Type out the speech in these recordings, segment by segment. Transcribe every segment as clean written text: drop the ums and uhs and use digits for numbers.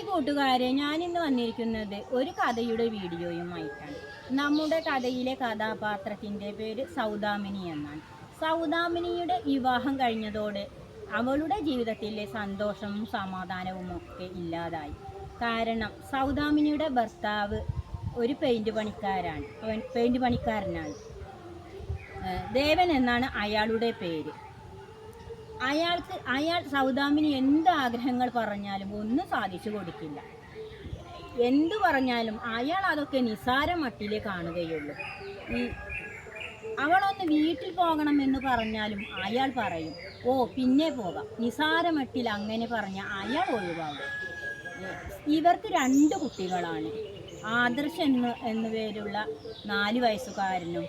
കൂട്ടുകാരെ, ഞാനിന്ന് വന്നിരിക്കുന്നത് ഒരു കഥയുടെ വീഡിയോയുമായിട്ടാണ്. നമ്മുടെ കഥയിലെ കഥാപാത്രത്തിൻ്റെ പേര് സൗദാമിനി എന്നാണ്. സൗദാമിനിയുടെ വിവാഹം കഴിഞ്ഞതോടെ അവളുടെ ജീവിതത്തിലെ സന്തോഷവും സമാധാനവും ഒക്കെ ഇല്ലാതായി. കാരണം സൗദാമിനിയുടെ ഭർത്താവ് ഒരു പെയിൻറ് പണിക്കാരനാണ്. ദേവൻ എന്നാണ് അയാളുടെ പേര്. അയാൾ സൗദാമിനി എന്ത് ആഗ്രഹങ്ങൾ പറഞ്ഞാലും ഒന്നും സാധിച്ചു കൊടുക്കില്ല. എന്തു പറഞ്ഞാലും അയാൾ അതൊക്കെ നിസാര മട്ടിലേ കാണുകയുള്ളൂ. അവളൊന്ന് വീട്ടിൽ പോകണമെന്ന് പറഞ്ഞാലും അയാൾ പറയും, ഓ പിന്നെ പോകാം. നിസാര മട്ടിൽ അങ്ങനെ പറഞ്ഞ അയാൾ ഒഴിവാകും. ഇവർക്ക് 2 കുട്ടികളാണ്. ആദർശ് എന്നു പേരുള്ള 4 വയസ്സുകാരനും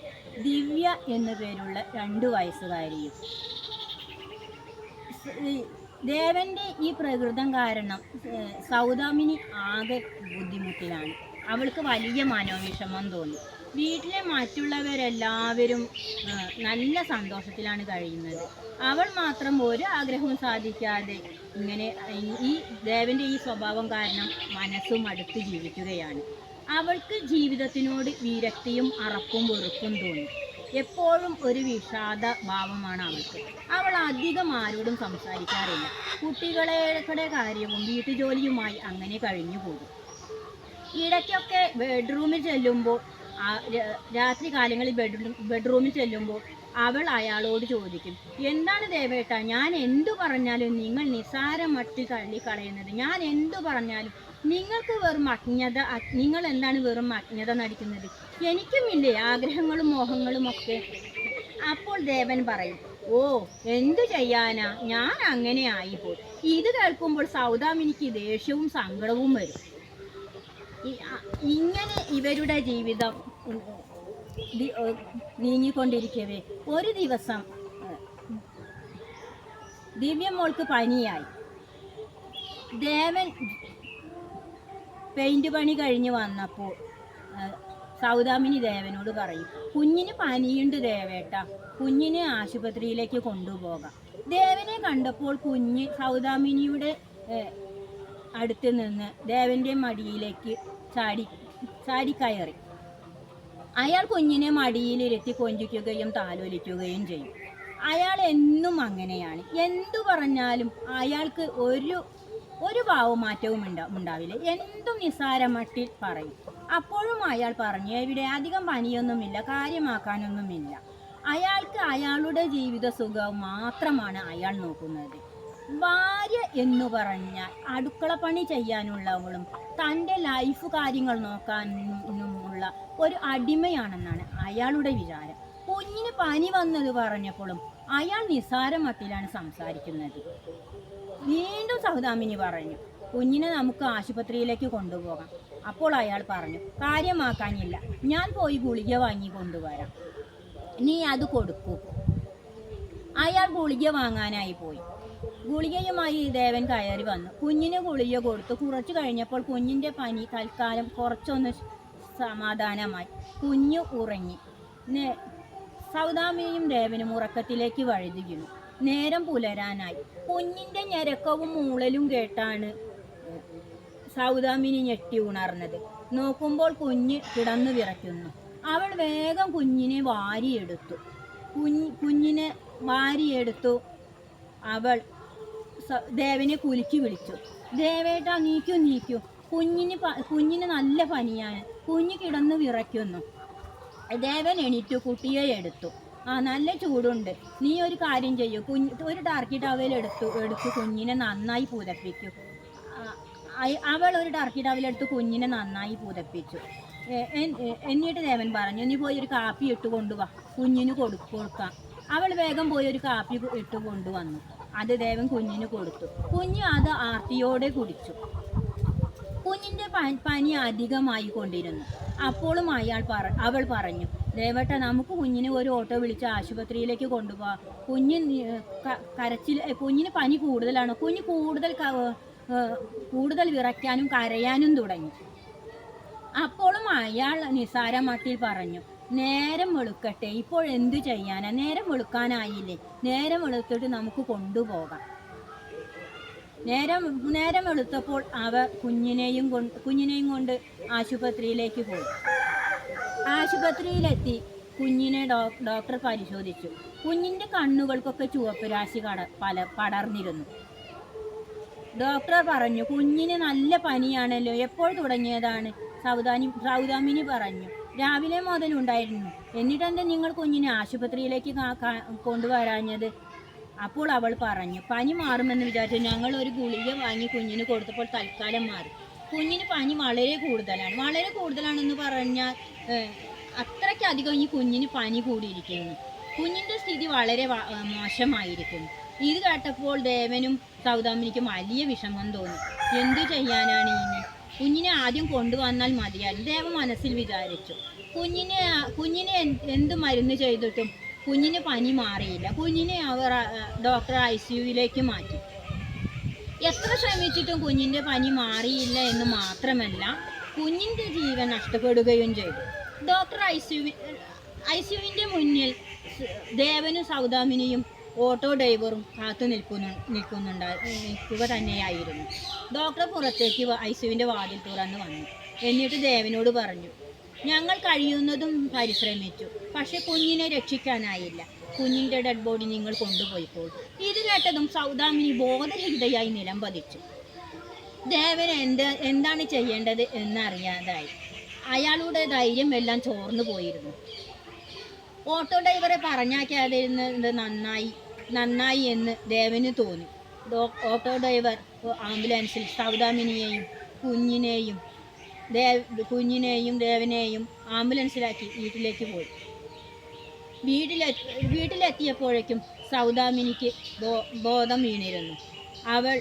ദിവ്യ എന്നു പേരുള്ള 2 വയസ്സുകാരിയും. ദേവൻ്റെ ഈ പ്രകൃതം കാരണം സൗദാമിനി ആകെ ബുദ്ധിമുട്ടിലാണ്. അവൾക്ക് വലിയ മനോവിഷമം തോന്നി. വീട്ടിലെ മറ്റുള്ളവരെല്ലാവരും നല്ല സന്തോഷത്തിലാണ് കഴിയുന്നത്. അവൾ മാത്രം ഒരു ആഗ്രഹവും സാധിക്കാതെ ഇങ്ങനെ ഈ ദേവൻ്റെ ഈ സ്വഭാവം കാരണം മനസ്സും അടുത്ത് ജീവിക്കുകയാണ്. അവൾക്ക് ജീവിതത്തിനോട് വിരക്തിയും അറപ്പും വെറുപ്പും തോന്നി. എപ്പോഴും ഒരു വിഷാദ ഭാവമാണ് അവൾക്ക്. അവൾ അധികം ആരോടും സംസാരിക്കാറില്ല. കുട്ടികളുടെ കാര്യവും വീട്ടുജോലിയുമായി അങ്ങനെ കഴിഞ്ഞു പോകും. ഇടയ്ക്കൊക്കെ ബെഡ്റൂമിൽ ചെല്ലുമ്പോൾ രാത്രി കാലങ്ങളിൽ ബെഡ്റൂമിൽ ചെല്ലുമ്പോൾ അവൾ അയാളോട് ചോദിക്കും, എന്താണ് ദേവേട്ട, ഞാൻ എന്തു പറഞ്ഞാലും നിങ്ങൾ നിസ്സാര മട്ടിൽ തള്ളിക്കളയുന്നത്? ഞാൻ എന്തു പറഞ്ഞാലും നിങ്ങൾക്ക് വെറും അജ്ഞത, നിങ്ങൾ എന്താണ് വെറും അജ്ഞത നടിക്കുന്നത്? എനിക്കുമില്ലേ ആഗ്രഹങ്ങളും മോഹങ്ങളും ഒക്കെ? അപ്പോൾ ദേവൻ പറയും, ഓ എന്തു ചെയ്യാനാ, ഞാൻ അങ്ങനെ ആയിപ്പോയി. ഇത് കേൾക്കുമ്പോൾ സൗദാമിനിക്ക് ദേഷ്യവും സങ്കടവും വരും. ഇങ്ങനെ ഇവരുടെ ജീവിതം നീങ്ങിക്കൊണ്ടിരിക്കവേ ഒരു ദിവസം ദിവ്യമോൾക്ക് പനിയായി. ദേവൻ പെയിൻറ് പണി കഴിഞ്ഞ് വന്നപ്പോൾ സൗദാമിനി ദേവനോട് പറയും, കുഞ്ഞിന് പനിയുണ്ട് ദേവേട്ട, കുഞ്ഞിനെ ആശുപത്രിയിലേക്ക് കൊണ്ടുപോകാം. ദേവനെ കണ്ടപ്പോൾ കുഞ്ഞ് സൗദാമിനിയുടെ അടുത്ത് നിന്ന് ദേവൻ്റെ മടിയിലേക്ക് ചാടിക്കയറി. അയാൾ കുഞ്ഞിനെ മടിയിലിരുത്തി കൊഞ്ചിക്കുകയും താലോലിക്കുകയും ചെയ്യും. അയാൾ എന്നും അങ്ങനെയാണ്. എന്തു പറഞ്ഞാലും അയാൾക്ക് ഒരു ഭാവമാറ്റവും ഉണ്ടാവില്ല. എന്തും നിസ്സാര മട്ടിൽ പറയും. അപ്പോഴും അയാൾ പറഞ്ഞു, എവിടെ അധികം പനിയൊന്നുമില്ല, കാര്യമാക്കാനൊന്നുമില്ല. അയാൾക്ക് അയാളുടെ ജീവിത സുഖം മാത്രമാണ് അയാൾ നോക്കുന്നത്. ഭാര്യ എന്നു പറഞ്ഞാൽ അടുക്കള പണി ചെയ്യാനുള്ളവളും തൻ്റെ ലൈഫ് കാര്യങ്ങൾ നോക്കാനുമുള്ള ഒരു അടിമയാണെന്നാണ് അയാളുടെ വിചാരം. കുഞ്ഞിന് പനി വന്നത് പറഞ്ഞപ്പോഴും അയാൾ നിസ്സാര മട്ടിലാണ് സംസാരിക്കുന്നത്. വീണ്ടും സൗദാമിനി പറഞ്ഞു, കുഞ്ഞിനെ നമുക്ക് ആശുപത്രിയിലേക്ക് കൊണ്ടുപോകാം. അപ്പോൾ അയാൾ പറഞ്ഞു, കാര്യമാക്കാനില്ല, ഞാൻ പോയി ഗുളിക വാങ്ങി കൊണ്ടുവരാം, നീ അത് കൊടുക്കൂ. അയാൾ ഗുളിക വാങ്ങാനായി പോയി. ഗുളികയുമായി ദേവൻ കയറി വന്നു. കുഞ്ഞിന് ഗുളിക കൊടുത്തു. കുറച്ചു കഴിഞ്ഞപ്പോൾ കുഞ്ഞിൻ്റെ പനി തൽക്കാലം കുറച്ചൊന്ന് സമാധാനമായി. കുഞ്ഞു ഉറങ്ങി. സൗദാമിനിയും ദേവനും ഉറക്കത്തിലേക്ക് വഴുതിയിരുന്നു. നേരം പുലരാനായി. കുഞ്ഞിൻ്റെ ഞരക്കവും മൂളലും കേട്ടാണ് സൗദാമിനി ഞെട്ടി ഉണർന്നത്. നോക്കുമ്പോൾ കുഞ്ഞ് കിടന്നു വിറയ്ക്കുന്നു. അവൾ വേഗം കുഞ്ഞിനെ വാരിയെടുത്തു. അവൾ ദേവനെ കുലുക്കി വിളിച്ചു, ദേവേട്ടാ നീക്കൂ, കുഞ്ഞിന് നല്ല പനിയാണ്, കുഞ്ഞ് കിടന്നു വിറയ്ക്കുന്നു. ദേവൻ എണീറ്റു കുട്ടിയെ എടുത്തു. നല്ല ചൂടുണ്ട്, നീ ഒരു കാര്യം ചെയ്യൂ, ഒരു ടർക്കി ടവൽ എടുത്തു കുഞ്ഞിനെ നന്നായി പുതപ്പിക്കൂ. അവൾ ഒരു ടർക്കി ടവലെടുത്ത് കുഞ്ഞിനെ നന്നായി പുതപ്പിച്ചു. എന്നിട്ട് ദേവൻ പറഞ്ഞു, നീ പോയി ഒരു കാപ്പി ഇട്ട് കൊണ്ടുവാ, കുഞ്ഞിന് കൊടുക്കാം. അവൾ വേഗം പോയി ഒരു കാപ്പി ഇട്ട് കൊണ്ടുവന്നു. അത് ദേവൻ കുഞ്ഞിന് കൊടുത്തു. കുഞ്ഞ് അത് ആർത്തിയോടെ കുടിച്ചു. കുഞ്ഞിൻ്റെ പനി അധികമായി കൊണ്ടിരുന്നു. അപ്പോഴും അവൾ പറഞ്ഞു, ദേവേട്ട, നമുക്ക് കുഞ്ഞിനെ ഒരു ഓട്ടോ വിളിച്ച് ആശുപത്രിയിലേക്ക് കൊണ്ടുപോകാം. കുഞ്ഞിന് പനി കൂടുതലാണ്. കുഞ്ഞ് കൂടുതൽ വിറയ്ക്കാനും കരയാനും തുടങ്ങി. അപ്പോഴും അയാൾ നിസ്സാര മട്ടിൽ പറഞ്ഞു, നേരം വെളുക്കട്ടെ, ഇപ്പോൾ എന്തു ചെയ്യാനാ, നേരം വെളുക്കാനായില്ലേ, നേരം വെളുത്തിട്ട് നമുക്ക് കൊണ്ടുപോകാം. നേരം വെളുത്തപ്പോൾ അവർ കുഞ്ഞിനെയും കൊണ്ട് ആശുപത്രിയിലേക്ക് പോയി. ആശുപത്രിയിലെത്തി കുഞ്ഞിനെ ഡോക്ടർ പരിശോധിച്ചു. കുഞ്ഞിൻ്റെ കണ്ണുകൾക്കൊക്കെ ചുവപ്പ് രാശി പടർന്നിരുന്നു. ഡോക്ടർ പറഞ്ഞു, കുഞ്ഞിന് നല്ല പനിയാണല്ലോ, എപ്പോൾ തുടങ്ങിയതാണ്? സൗദാമിനി പറഞ്ഞു, രാവിലെ മുതലുണ്ടായിരുന്നു. എന്നിട്ടെന്താ നിങ്ങൾ കുഞ്ഞിനെ ആശുപത്രിയിലേക്ക് കൊണ്ടുവരാഞ്ഞത്? അപ്പോൾ അവൾ പറഞ്ഞു, പനി മാറുമെന്ന് വിചാരിച്ചു ഞങ്ങൾ ഒരു ഗുളിക വാങ്ങി കുഞ്ഞിന് കൊടുത്തപ്പോൾ തൽക്കാലം മാറി. കുഞ്ഞിന് പനി വളരെ കൂടുതലാണെന്ന് പറഞ്ഞാൽ അത്രയ്ക്കധികം ഈ കുഞ്ഞിന് പനി കൂടിയിരിക്കുന്നു. കുഞ്ഞിൻ്റെ സ്ഥിതി വളരെ മോശമായിരിക്കുന്നു. ഇത് കേട്ടപ്പോൾ ദേവനും സൗദാമിനിക്കും വലിയ വിഷമം തോന്നി. എന്തു ചെയ്യാനാണ് ഇനി? കുഞ്ഞിനെ ആദ്യം കൊണ്ടുവന്നാൽ മതിയായിരുന്നു, ദേവ മനസ്സിൽ വിചാരിച്ചു. കുഞ്ഞിനെ എന്ത് മരുന്ന് ചെയ്തിട്ടും കുഞ്ഞിന് പനി മാറിയില്ല. കുഞ്ഞിനെ അവർ ഡോക്ടർ ICUവിലേക്ക് മാറ്റി. എത്ര ശ്രമിച്ചിട്ടും കുഞ്ഞിൻ്റെ പനി മാറിയില്ല എന്ന് മാത്രമല്ല, കുഞ്ഞിൻ്റെ ജീവൻ നഷ്ടപ്പെടുകയും ചെയ്തു. ഡോക്ടർ ICUവിൻ്റെ മുന്നിൽ ദേവനും സൗദാമിനിയും ഓട്ടോ ഡ്രൈവറും കാത്തു നിൽക്കുക തന്നെയായിരുന്നു. ഡോക്ടർ പുറത്തേക്ക് ICUവിൻ്റെ വാതിൽ തുറന്ന് വന്നു. എന്നിട്ട് ദേവനോട് പറഞ്ഞു, ഞങ്ങൾ കഴിയുന്നതും പരിശ്രമിച്ചു, പക്ഷെ കുഞ്ഞിനെ രക്ഷിക്കാനായില്ല. കുഞ്ഞിൻ്റെ ഡെഡ് ബോഡി നിങ്ങൾ കൊണ്ടുപോയിപ്പോൾ. ഇത് കേട്ടതും സൗദാമിനി ബോധരഹിതയായി നിലം പതിച്ചു. ദേവന് എന്താണ് ചെയ്യേണ്ടത് എന്നറിയാതായി. അയാളുടെ ധൈര്യം എല്ലാം ചോർന്നു പോയിരുന്നു. ഓട്ടോ ഡ്രൈവറെ പറഞ്ഞാക്കാതിരുന്നത് നന്നായി എന്ന് ദേവന് തോന്നി. ഓട്ടോ ഡ്രൈവർ ആംബുലൻസിൽ സൗദാമിനിയെയും കുഞ്ഞിനെയും ദേവനെയും ആംബുലൻസിലാക്കി വീട്ടിലേക്ക് പോയി. വീട്ടിലെത്തിയപ്പോഴേക്കും സൗദാമിനിക്ക് ബോധം വീണിരുന്നു. അവൾ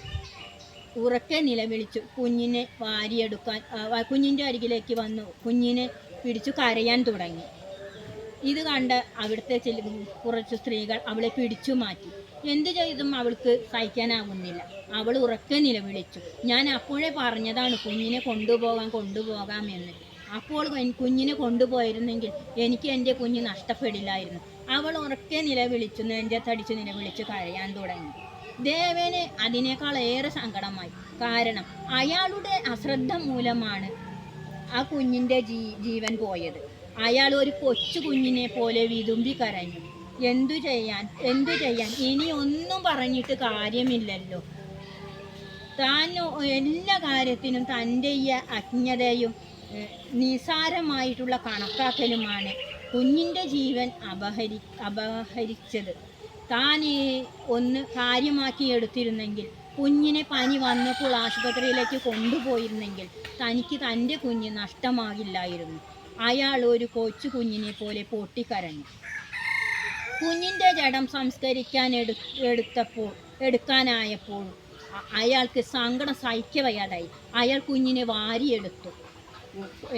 ഉറക്കെ നിലവിളിച്ചു. കുഞ്ഞിൻ്റെ അരികിലേക്ക് വന്നു കുഞ്ഞിനെ പിടിച്ചു കരയാൻ തുടങ്ങി. ഇത് കണ്ട് അവിടുത്തെ കുറച്ച് സ്ത്രീകൾ അവളെ പിടിച്ചു മാറ്റി. എന്തു ചെയ്തും അവൾക്ക് സഹിക്കാനാവുന്നില്ല. അവൾ ഉറക്കെ നിലവിളിച്ചു, ഞാൻ അപ്പോഴേ പറഞ്ഞതാണ് കുഞ്ഞിനെ കൊണ്ടുപോകാമെന്ന്. അപ്പോൾ കുഞ്ഞിനെ കൊണ്ടുപോയിരുന്നെങ്കിൽ എനിക്ക് എൻ്റെ കുഞ്ഞ് നഷ്ടപ്പെടില്ലായിരുന്നു. അവൾ ഉറക്കെ നിലവിളിച്ചു, നെഞ്ചത്തടിച്ച് നിലവിളിച്ച് കരയാൻ തുടങ്ങി. ദേവന് അതിനേക്കാൾ ഏറെ സങ്കടമായി. കാരണം അയാളുടെ അശ്രദ്ധ മൂലമാണ് ആ കുഞ്ഞിൻ്റെ ജീവൻ പോയത്. അയാൾ ഒരു കൊച്ചു കുഞ്ഞിനെ പോലെ വിതുമ്പി കരഞ്ഞു. എന്തു ചെയ്യാൻ? ഇനി ഒന്നും പറഞ്ഞിട്ട് കാര്യമില്ലല്ലോ. താൻ എല്ലാ കാര്യത്തിനും തൻ്റെ ഈ അജ്ഞതയും നിസാരമായിട്ടുള്ള കണക്കാക്കലുമാണ് കുഞ്ഞിൻ്റെ ജീവൻ അപഹരിച്ചത്. താൻ ഒന്ന് കാര്യമാക്കി എടുത്തിരുന്നെങ്കിൽ, കുഞ്ഞിനെ പനി വന്നപ്പോൾ ആശുപത്രിയിലേക്ക് കൊണ്ടുപോയിരുന്നെങ്കിൽ തനിക്ക് തൻ്റെ കുഞ്ഞ് നഷ്ടമാകില്ലായിരുന്നു. അയാൾ ഒരു കൊച്ചു കുഞ്ഞിനെ പോലെ പൊട്ടിക്കരഞ്ഞു. കുഞ്ഞിൻ്റെ ജഡം സംസ്കരിക്കാൻ എടുക്കാനായപ്പോൾ അയാൾക്ക് സങ്കടം സഹിക്കവയ്യാതായി. അയാൾ കുഞ്ഞിനെ വാരിയെടുത്തു.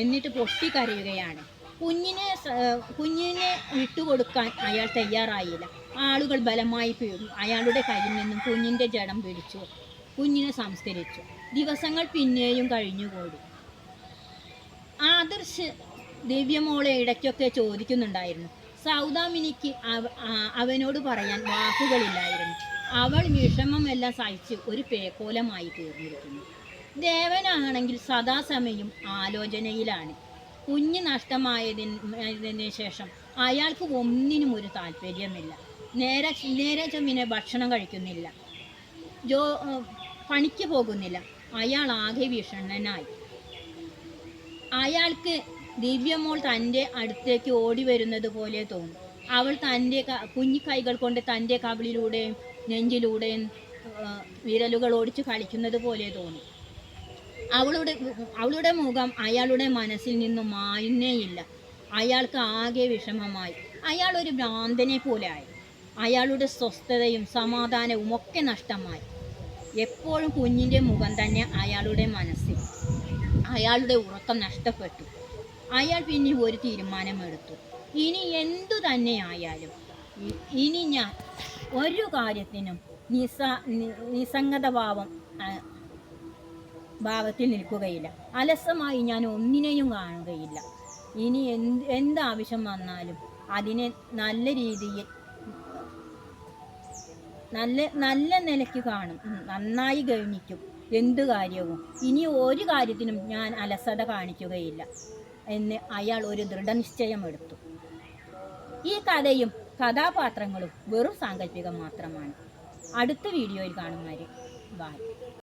എന്നിട്ട് പൊട്ടിക്കരയുകയാണ്. കുഞ്ഞിനെ വിട്ടുകൊടുക്കാൻ അയാൾ തയ്യാറായില്ല. ആളുകൾ ബലമായി അയാളുടെ കയ്യിൽ നിന്നും കുഞ്ഞിൻ്റെ ജഡം പിടിച്ചു കുഞ്ഞിനെ സംസ്കരിച്ചു. ദിവസങ്ങൾ പിന്നെയും കഴിഞ്ഞുകൂടി. ആദർശ് ദിവ്യമോളെ ഇടയ്ക്കൊക്കെ ചോദിക്കുന്നുണ്ടായിരുന്നു. സൗദാമിനിക്ക് അവനോട് പറയാൻ വാക്കുകളില്ലായിരുന്നു. അവൾ വിഷമമെല്ലാം സഹിച്ച് ഒരു പേക്കോലമായി തീർന്നിരിക്കുന്നു. ദേവനാണെങ്കിൽ സദാസമയം ആലോചനയിലാണ്. കുഞ്ഞ് നഷ്ടമായതിന് ശേഷം അയാൾക്ക് ഒന്നിനും ഒരു താല്പര്യമില്ല. നേരെ ചൊവ്വിനെ ഭക്ഷണം കഴിക്കുന്നില്ല, പണിക്ക് പോകുന്നില്ല. അയാൾ ആകെ വിഷണ്ണനായി. അയാൾക്ക് ദിവ്യമോൾ തൻ്റെ അടുത്തേക്ക് ഓടി വരുന്നത് പോലെ തോന്നി. അവൾ തൻ്റെ കുഞ്ഞു കൈകൾ കൊണ്ട് തൻ്റെ കവിളിലൂടെയും നെഞ്ചിലൂടെയും വിരലുകൾ ഓടിച്ച് കളിക്കുന്നത് പോലെ തോന്നി. അവളുടെ മുഖം അയാളുടെ മനസ്സിൽ നിന്നും മായുന്നേയില്ല. അയാൾക്ക് ആകെ വിഷമമായി. അയാൾ ഒരു ഭ്രാന്തനെ പോലെ ആയി. അയാളുടെ സ്വസ്ഥതയും സമാധാനവും ഒക്കെ നഷ്ടമായി. എപ്പോഴും കുഞ്ഞിൻ്റെ മുഖം തന്നെ അയാളുടെ മനസ്സിൽ. അയാളുടെ ഉറക്കം നഷ്ടപ്പെട്ടു. അയാൾ പിന്നെ ഒരു തീരുമാനമെടുത്തു. ഇനി എന്തു തന്നെ ആയാലും ഇനി ഞാൻ ഒരു കാര്യത്തിനും നിസ്സംഗത ഭാവത്തിൽ നിൽക്കുകയില്ല. അലസമായി ഞാൻ ഒന്നിനെയും കാണുകയില്ല. ഇനി എന്താവശ്യം വന്നാലും അതിനെ നല്ല രീതിയിൽ നല്ല നല്ല നിലയ്ക്ക് കാണും, നന്നായി ഗവനിക്കും എന്തു കാര്യവും. ഇനി ഒരു കാര്യത്തിനും ഞാൻ അലസത കാണിക്കുകയില്ല എന്ന് അയാൾ ഒരു ദൃഢനിശ്ചയം എടുത്തു. ഈ കഥയും കഥാപാത്രങ്ങളും വെറും സാങ്കല്പികം മാത്രമാണ്. അടുത്ത വീഡിയോയിൽ കാണും വരെ ബൈ.